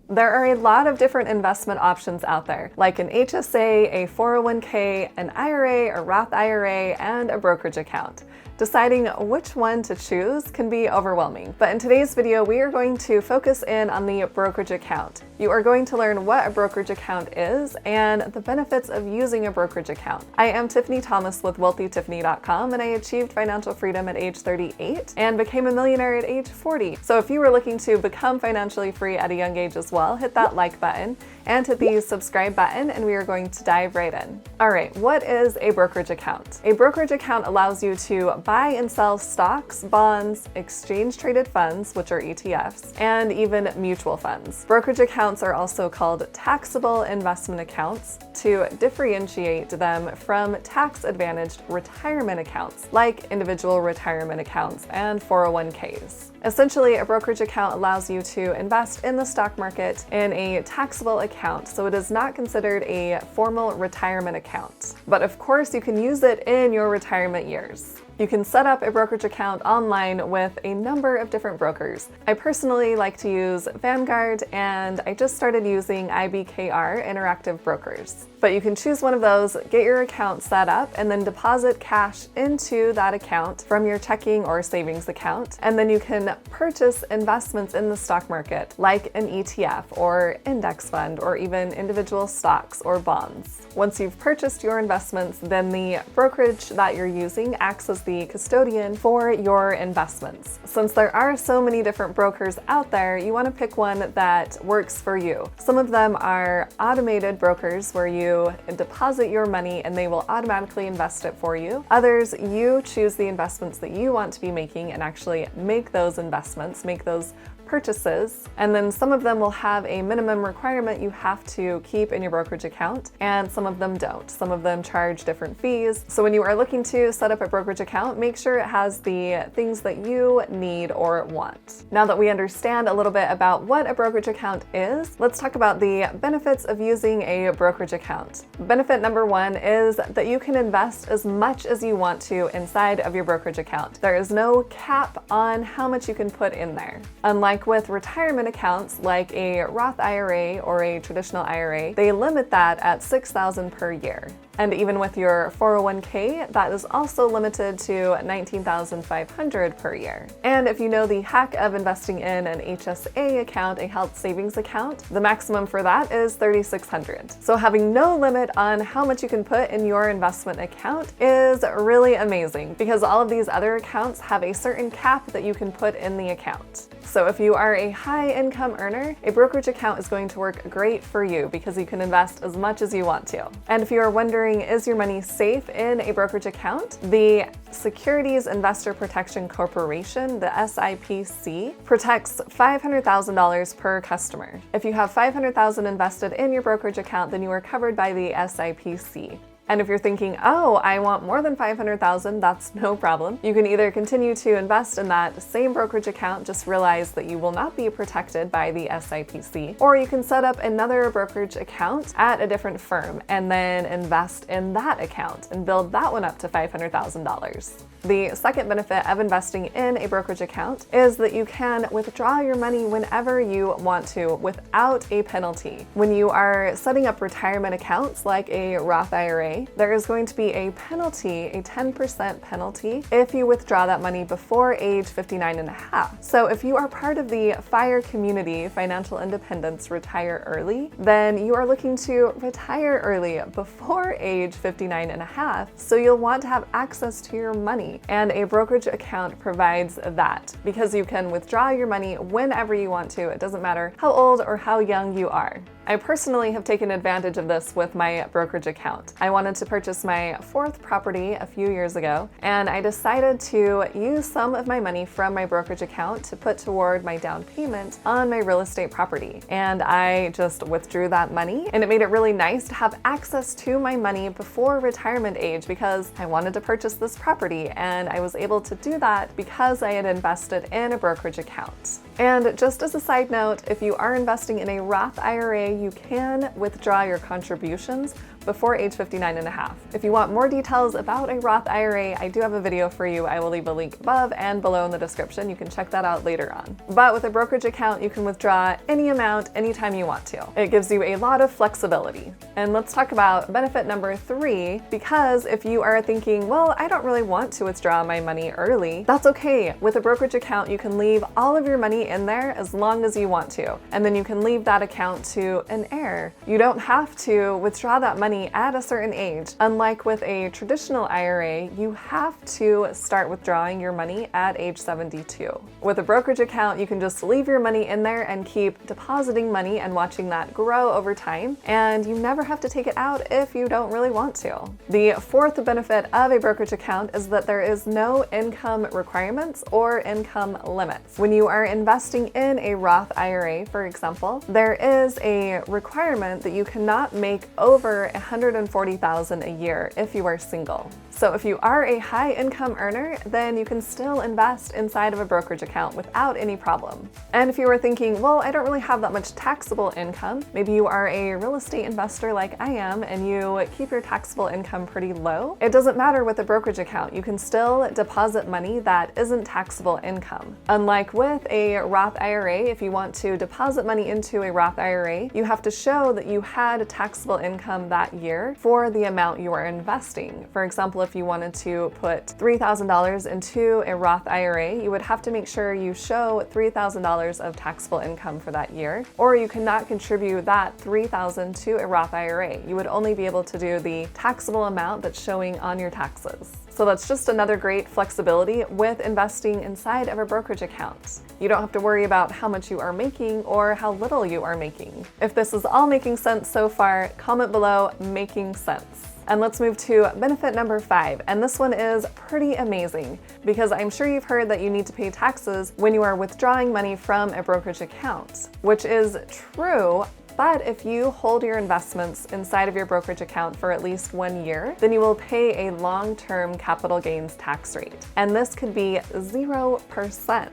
There are a lot of different investment options out there, like an HSA, a 401k, an IRA, a Roth IRA, and a brokerage account. Deciding which one to choose can be overwhelming, but in today's video, we are going to focus in on the brokerage account. You are going to learn what a brokerage account is and the benefits of using a brokerage account. I am Tiffany Thomas with WealthyTiffany.com, and I achieved financial freedom at age 38 and became a millionaire at age 40. So if you were looking to become financially free at a young age as well, hit that like button and hit the subscribe button, and we are going to dive right in. All right, what is a brokerage account? A brokerage account allows you to buy and sell stocks, bonds, exchange-traded funds, which are ETFs, and even mutual funds. Brokerage accounts are also called taxable investment accounts to differentiate them from tax-advantaged retirement accounts, like individual retirement accounts and 401ks. Essentially, a brokerage account allows you to invest in the stock market in a taxable account, so it is not considered a formal retirement account. But of course, you can use it in your retirement years. You can set up a brokerage account online with a number of different brokers. I personally like to use Vanguard, and I just started using IBKR, Interactive Brokers. But you can choose one of those, get your account set up, and then deposit cash into that account from your checking or savings account. And then you can purchase investments in the stock market, like an ETF or index fund, or even individual stocks or bonds. Once you've purchased your investments, then the brokerage that you're using acts as the custodian for your investments. Since there are so many different brokers out there, you want to pick one that works for you. Some of them are automated brokers where you deposit your money and they will automatically invest it for you. Others, you choose the investments that you want to be making and actually make those investments, make those purchases. And then some of them will have a minimum requirement you have to keep in your brokerage account, and some of them don't. Some of them charge different fees. So when you are looking to set up a brokerage account, make sure it has the things that you need or want. Now that we understand a little bit about what a brokerage account is, let's talk about the benefits of using a brokerage account. Benefit number one is that you can invest as much as you want to inside of your brokerage account. There is no cap on how much you can put in there. Unlike with retirement accounts like a Roth IRA or a traditional IRA, they limit that at $6,000 per year. And even with your 401k, that is also limited to $19,500 per year. And if you know the hack of investing in an HSA account, a health savings account, the maximum for that is $3,600. So having no limit on how much you can put in your investment account is really amazing, because all of these other accounts have a certain cap that you can put in the account. So if you are a high income earner, a brokerage account is going to work great for you because you can invest as much as you want to. And if you are wondering, is your money safe in a brokerage account? The Securities Investor Protection Corporation, the SIPC, protects $500,000 per customer. If you have $500,000 invested in your brokerage account, then you are covered by the SIPC. And if you're thinking, oh, I want more than $500,000, that's no problem. You can either continue to invest in that same brokerage account, just realize that you will not be protected by the SIPC, or you can set up another brokerage account at a different firm and then invest in that account and build that one up to $500,000. The second benefit of investing in a brokerage account is that you can withdraw your money whenever you want to without a penalty. When you are setting up retirement accounts like a Roth IRA, there is going to be a penalty, a 10% penalty, if you withdraw that money before age 59 and a half. So if you are part of the FIRE community, Financial Independence Retire Early, then you are looking to retire early before age 59 and a half. So you'll want to have access to your money, and a brokerage account provides that because you can withdraw your money whenever you want to. It doesn't matter how old or how young you are. I personally have taken advantage of this with my brokerage account. I wanted to purchase my fourth property a few years ago, and I decided to use some of my money from my brokerage account to put toward my down payment on my real estate property. And I just withdrew that money, and it made it really nice to have access to my money before retirement age because I wanted to purchase this property, and I was able to do that because I had invested in a brokerage account. And just as a side note, if you are investing in a Roth IRA, you can withdraw your contributions before age 59 and a half. If you want more details about a Roth IRA, I do have a video for you. I will leave a link above and below in the description. You can check that out later on. But with a brokerage account, you can withdraw any amount anytime you want to. It gives you a lot of flexibility. And let's talk about benefit number 3, because if you are thinking, well, I don't really want to withdraw my money early, that's okay. With a brokerage account, you can leave all of your money in there as long as you want to, and then you can leave that account to an heir. You don't have to withdraw that money at a certain age. Unlike with a traditional IRA, you have to start withdrawing your money at age 72. With a brokerage account, you can just leave your money in there and keep depositing money and watching that grow over time, and you never have to take it out if you don't really want to. The 4th benefit of a brokerage account is that there is no income requirements or income limits. When you are investing in a Roth IRA, for example, there is a requirement that you cannot make over $140,000 a year if you are single. So if you are a high income earner, then you can still invest inside of a brokerage account without any problem. And if you are thinking, well, I don't really have that much taxable income, maybe you are a real estate investor like I am and you keep your taxable income pretty low, it doesn't matter with a brokerage account. You can still deposit money that isn't taxable income. Unlike with a Roth IRA, if you want to deposit money into a Roth IRA, you have to show that you had taxable income that year for the amount you are investing. For example, if you wanted to put $3,000 into a Roth IRA, you would have to make sure you show $3,000 of taxable income for that year, or you cannot contribute that $3,000 to a Roth IRA. You would only be able to do the taxable amount that's showing on your taxes. So that's just another great flexibility with investing inside of a brokerage account. You don't have to worry about how much you are making or how little you are making. If this is all making sense so far, comment below making sense. And let's move to benefit number 5. And this one is pretty amazing because I'm sure you've heard that you need to pay taxes when you are withdrawing money from a brokerage account, which is true. But if you hold your investments inside of your brokerage account for at least 1 year, then you will pay a long-term capital gains tax rate. And this could be 0%.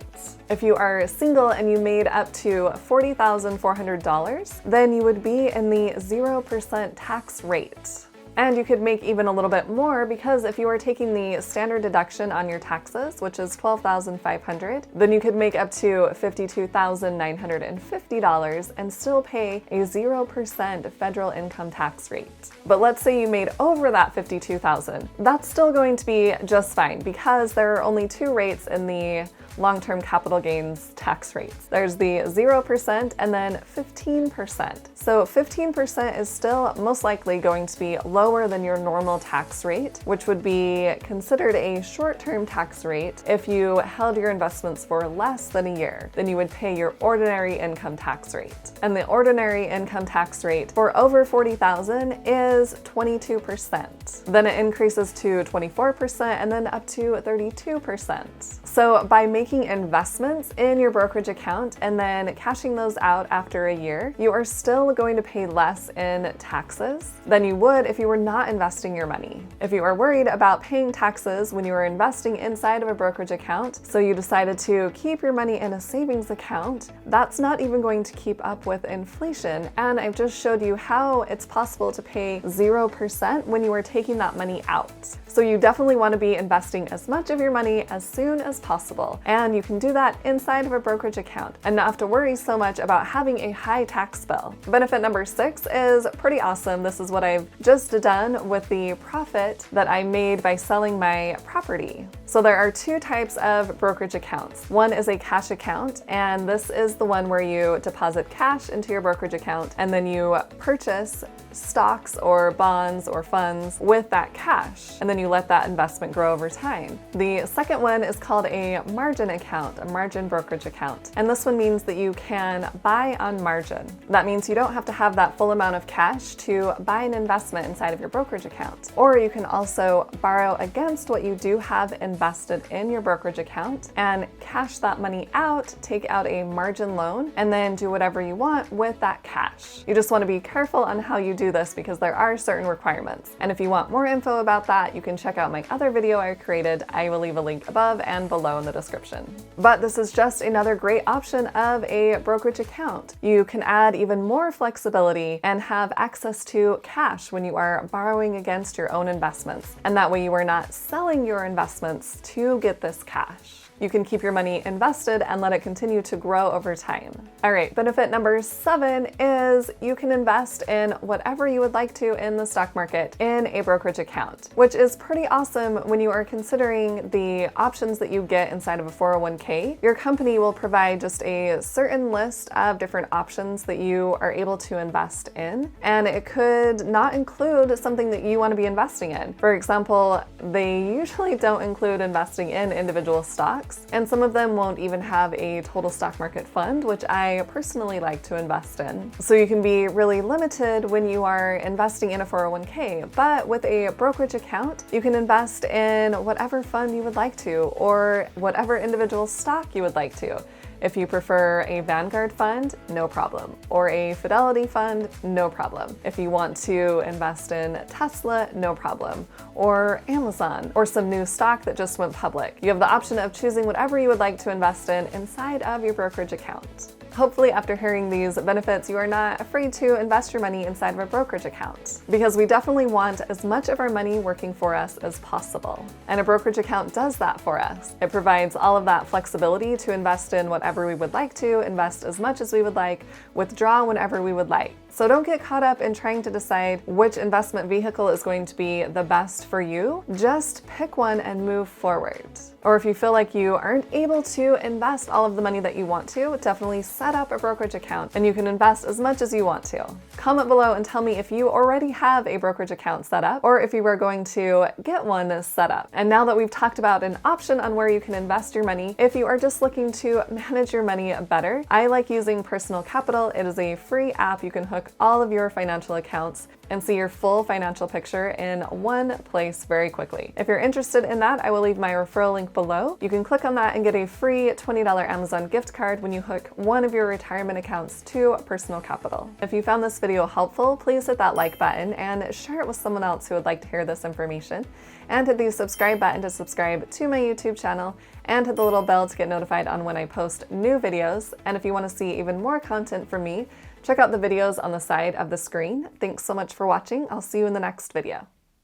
If you are single and you made up to $40,400, then you would be in the 0% tax rate. And you could make even a little bit more because if you are taking the standard deduction on your taxes, which is $12,500, then you could make up to $52,950 and still pay a 0% federal income tax rate. But let's say you made over that $52,000. That's still going to be just fine because there are only 2 rates in the long-term capital gains tax rates. There's the 0% and then 15%. So 15% is still most likely going to be lower than your normal tax rate, which would be considered a short-term tax rate if you held your investments for less than a year. Then you would pay your ordinary income tax rate. And the ordinary income tax rate for over $40,000 is 22%. Then it increases to 24% and then up to 32%. So by making investments in your brokerage account and then cashing those out after a year, you are still going to pay less in taxes than you would if you were not investing your money. If you are worried about paying taxes when you are investing inside of a brokerage account, so you decided to keep your money in a savings account, that's not even going to keep up with inflation. And I've just showed you how it's possible to pay 0% when you are taking that money out. So you definitely want to be investing as much of your money as soon as possible. And you can do that inside of a brokerage account and not have to worry so much about having a high tax bill. Benefit number 6 is pretty awesome. This is what I've just done with the profit that I made by selling my property. So there are 2 types of brokerage accounts. One is a cash account, and this is the one where you deposit cash into your brokerage account and then you purchase stocks or bonds or funds with that cash, and then you let that investment grow over time. The second one is called a margin account, a margin brokerage account. And this one means that you can buy on margin. That means you don't have to have that full amount of cash to buy an investment inside of your brokerage account. Or you can also borrow against what you do have invested in your brokerage account and cash that money out, take out a margin loan, and then do whatever you want with that cash. You just want to be careful on how you do this because there are certain requirements. And if you want more info about that, you can check out my other video I created. I will leave a link above and below in the description. But this is just another great option of a brokerage account. You can add even more flexibility and have access to cash when you are are borrowing against your own investments, and that way you are not selling your investments to get this cash. You can keep your money invested and let it continue to grow over time. All right, benefit number 7 is you can invest in whatever you would like to in the stock market in a brokerage account, which is pretty awesome when you are considering the options that you get inside of a 401k. Your company will provide just a certain list of different options that you are able to invest in, and it could not include something that you want to be investing in. For example, they usually don't include investing in individual stocks, and some of them won't even have a total stock market fund, which I personally like to invest in. So you can be really limited when you are investing in a 401k, but with a brokerage account, you can invest in whatever fund you would like to, or whatever individual stock you would like to. If you prefer a Vanguard fund, no problem. Or a Fidelity fund, no problem. If you want to invest in Tesla, no problem. Or Amazon, or some new stock that just went public. You have the option of choosing whatever you would like to invest in inside of your brokerage account. Hopefully, after hearing these benefits, you are not afraid to invest your money inside of a brokerage account, because we definitely want as much of our money working for us as possible. And a brokerage account does that for us. It provides all of that flexibility to invest in whatever we would like to, invest as much as we would like, withdraw whenever we would like. So don't get caught up in trying to decide which investment vehicle is going to be the best for you. Just pick one and move forward. Or if you feel like you aren't able to invest all of the money that you want to, definitely set up a brokerage account and you can invest as much as you want to. Comment below and tell me if you already have a brokerage account set up or if you are going to get one set up. And now that we've talked about an option on where you can invest your money, if you are just looking to manage your money better, I like using Personal Capital. It is a free app. You can hook all of your financial accounts and see your full financial picture in one place very quickly. If you're interested in that, I will leave my referral link below. You can click on that and get a free $20 Amazon gift card when you hook one of your retirement accounts to Personal Capital. If you found this video helpful, please hit that like button and share it with someone else who would like to hear this information. And hit the subscribe button to subscribe to my YouTube channel, and hit the little bell to get notified on when I post new videos. And if you want to see even more content from me, check out the videos on the side of the screen. Thanks so much for watching. I'll see you in the next video.